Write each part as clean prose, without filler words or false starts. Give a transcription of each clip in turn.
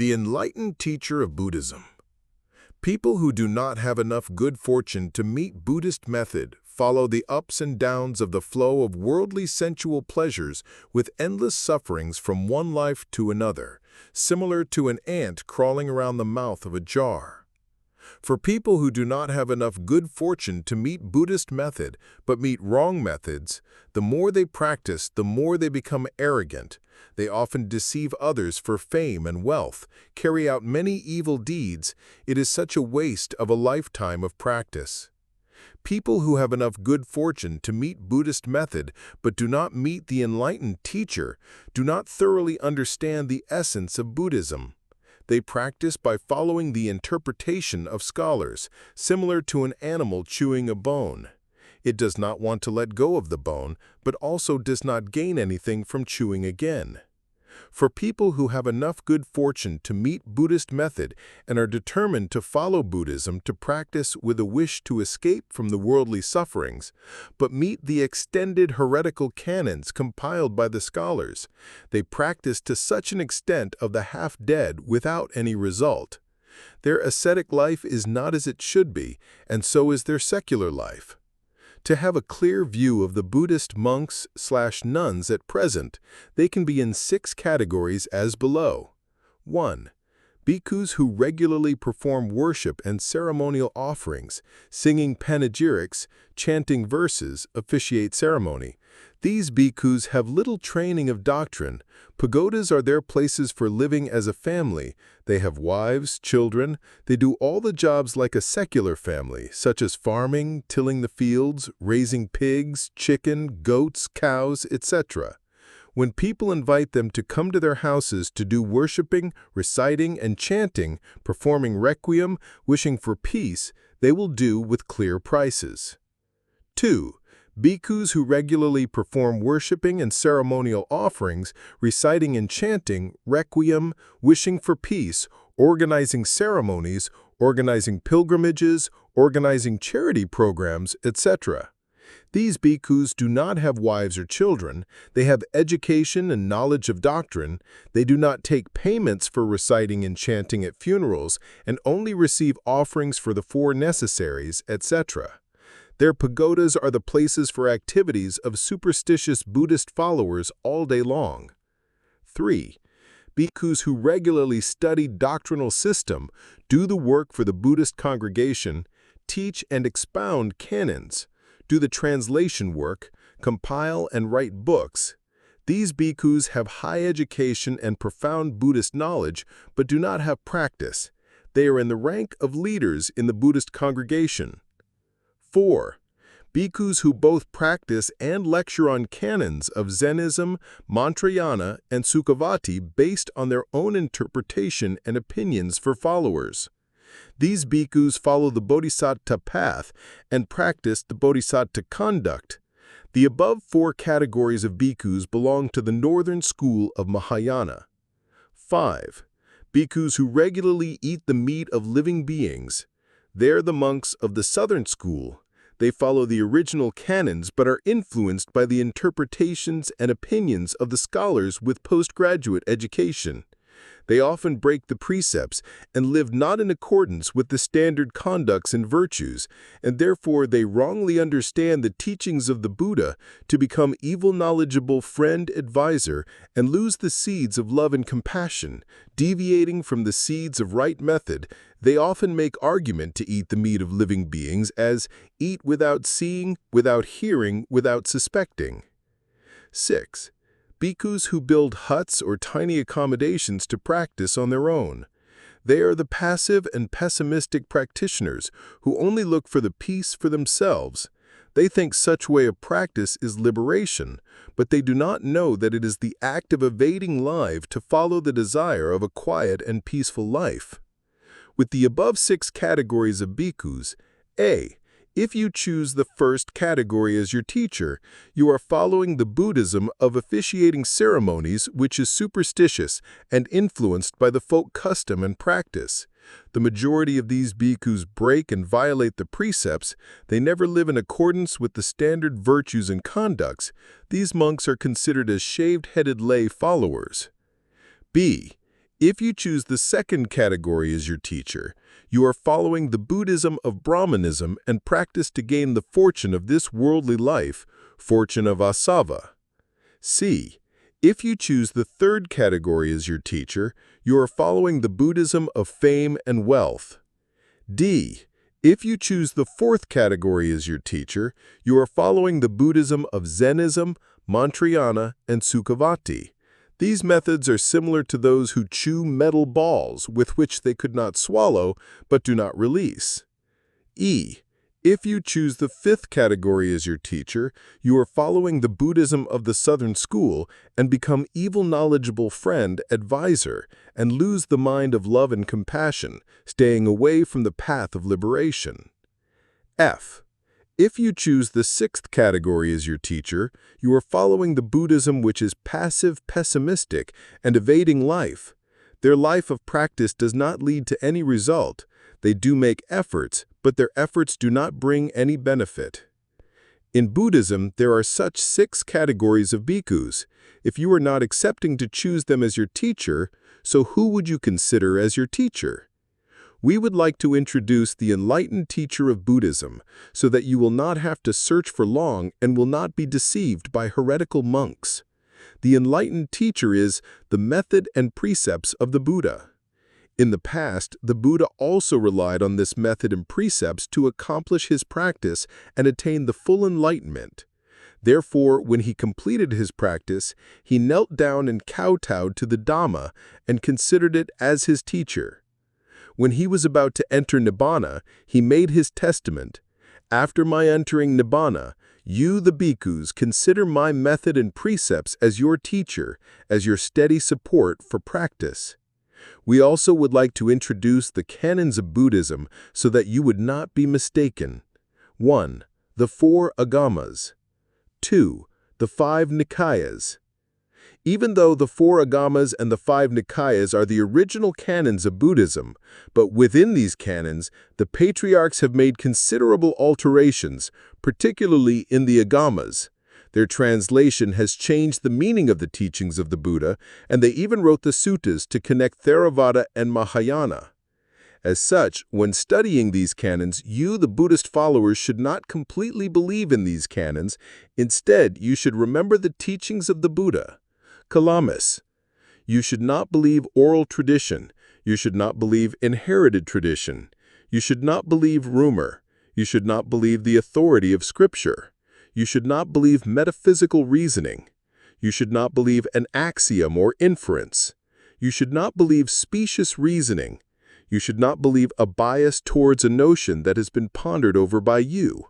The enlightened teacher of Buddhism. People who do not have enough good fortune to meet Buddhist method follow the ups and downs of the flow of worldly sensual pleasures with endless sufferings from one life to another, similar to an ant crawling around the mouth of a jar. For people who do not have enough good fortune to meet Buddhist method but meet wrong methods, the more they practice, the more they become arrogant. They often deceive others for fame and wealth, carry out many evil deeds. It is such a waste of a lifetime of practice. People who have enough good fortune to meet Buddhist method but do not meet the enlightened teacher do not thoroughly understand the essence of Buddhism. They practice by following the interpretation of scholars, similar to an animal chewing a bone. It does not want to let go of the bone, but also does not gain anything from chewing again. For people who have enough good fortune to meet Buddhist method and are determined to follow Buddhism to practice with a wish to escape from the worldly sufferings, but meet the extended heretical canons compiled by the scholars, they practice to such an extent of the half-dead without any result. Their ascetic life is not as it should be, and so is their secular life. To have a clear view of the Buddhist monks/nuns at present, they can be in 6 categories as below. 1. Bhikkhus who regularly perform worship and ceremonial offerings, singing panegyrics, chanting verses, officiate ceremony. These bhikkhus have little training of doctrine. Pagodas are their places for living as a family. They have wives, children. They do all the jobs like a secular family, such as farming, tilling the fields, raising pigs, chicken, goats, cows, etc. When people invite them to come to their houses to do worshiping, reciting, and chanting, performing requiem, wishing for peace, they will do with clear prices. 2. Bhikkhus who regularly perform worshiping and ceremonial offerings, reciting and chanting, requiem, wishing for peace, organizing ceremonies, organizing pilgrimages, organizing charity programs, etc. These bhikkhus do not have wives or children. They have education and knowledge of doctrine. They do not take payments for reciting and chanting at funerals and only receive offerings for the 4 necessaries, etc. Their pagodas are the places for activities of superstitious Buddhist followers all day long. 3. Bhikkhus who regularly study doctrinal system, do the work for the Buddhist congregation, teach and expound canons, do the translation work, compile and write books. These bhikkhus have high education and profound Buddhist knowledge, but do not have practice. They are in the rank of leaders in the Buddhist congregation. 4. Bhikkhus who both practice and lecture on canons of Zennism, Mantrayana, and Sukhavati based on their own interpretation and opinions for followers. These bhikkhus follow the bodhisattva path and practice the bodhisattva conduct. The above 4 categories of bhikkhus belong to the northern school of Mahayana. 5. Bhikkhus who regularly eat the meat of living beings. They're the monks of the southern school. They follow the original canons but are influenced by the interpretations and opinions of the scholars with postgraduate education. They often break the precepts and live not in accordance with the standard conducts and virtues, and therefore they wrongly understand the teachings of the Buddha to become evil knowledgeable friend-advisor and lose the seeds of love and compassion. Deviating from the seeds of right method, they often make argument to eat the meat of living beings as eat without seeing, without hearing, without suspecting. 6. Bhikkhus who build huts or tiny accommodations to practice on their own. They are the passive and pessimistic practitioners who only look for the peace for themselves. They think such way of practice is liberation, but they do not know that it is the act of evading life to follow the desire of a quiet and peaceful life. With the above 6 categories of bhikkhus, A. If you choose the first category as your teacher, you are following the Buddhism of officiating ceremonies, which is superstitious and influenced by the folk custom and practice. The majority of these bhikkhus break and violate the precepts. They never live in accordance with the standard virtues and conducts. These monks are considered as shaved-headed lay followers. B. If you choose the second category as your teacher, you are following the Buddhism of Brahmanism and practice to gain the fortune of this worldly life, fortune of asava. C. If you choose the third category as your teacher, you are following the Buddhism of fame and wealth. D. If you choose the fourth category as your teacher, you are following the Buddhism of Zenism, Mantrayana, and Sukhavati. These methods are similar to those who chew metal balls with which they could not swallow but do not release. E. If you choose the fifth category as your teacher, you are following the Buddhism of the Southern School and become evil knowledgeable friend, advisor, and lose the mind of love and compassion, staying away from the path of liberation. F. If you choose the sixth category as your teacher, you are following the Buddhism which is passive, pessimistic, and evading life. Their life of practice does not lead to any result. They do make efforts, but their efforts do not bring any benefit. In Buddhism, there are such 6 categories of bhikkhus. If you are not accepting to choose them as your teacher, so who would you consider as your teacher? We would like to introduce the enlightened teacher of Buddhism so that you will not have to search for long and will not be deceived by heretical monks. The enlightened teacher is the method and precepts of the Buddha. In the past, the Buddha also relied on this method and precepts to accomplish his practice and attain the full enlightenment. Therefore, when he completed his practice, he knelt down and kowtowed to the Dhamma and considered it as his teacher. When he was about to enter Nibbana, he made his testament, "After my entering Nibbana, you, the bhikkhus, consider my method and precepts as your teacher, as your steady support for practice." We also would like to introduce the canons of Buddhism so that you would not be mistaken. 1. The 4 agamas. 2. The 5 nikayas. Even though the 4 agamas and the 5 nikayas are the original canons of Buddhism, but within these canons, the patriarchs have made considerable alterations, particularly in the agamas. Their translation has changed the meaning of the teachings of the Buddha, and they even wrote the suttas to connect Theravada and Mahayana. As such, when studying these canons, you, the Buddhist followers, should not completely believe in these canons. Instead, you should remember the teachings of the Buddha. Kalamis. You should not believe oral tradition. You should not believe inherited tradition. You should not believe rumor. You should not believe the authority of Scripture. You should not believe metaphysical reasoning. You should not believe an axiom or inference. You should not believe specious reasoning. You should not believe a bias towards a notion that has been pondered over by you.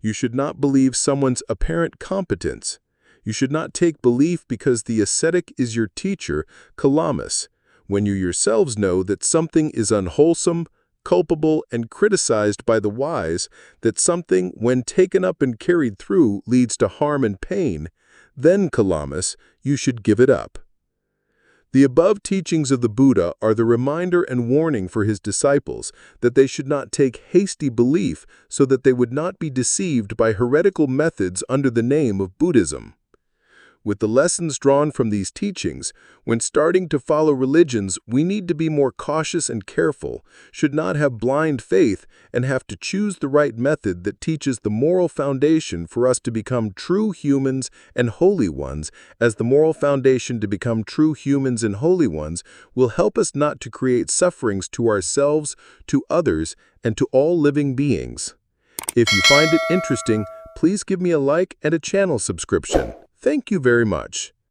You should not believe someone's apparent competence. You should not take belief because the ascetic is your teacher, kalamis, when you yourselves know that something is unwholesome, culpable, and criticized by the wise, that something, when taken up and carried through, leads to harm and pain, then, kalamis, you should give it up. The above teachings of the Buddha are the reminder and warning for his disciples that they should not take hasty belief so that they would not be deceived by heretical methods under the name of Buddhism. With the lessons drawn from these teachings, when starting to follow religions, we need to be more cautious and careful, should not have blind faith, and have to choose the right method that teaches the moral foundation for us to become true humans and holy ones, as the moral foundation to become true humans and holy ones will help us not to create sufferings to ourselves, to others, and to all living beings. If you find it interesting, please give me a like and a channel subscription. Thank you very much.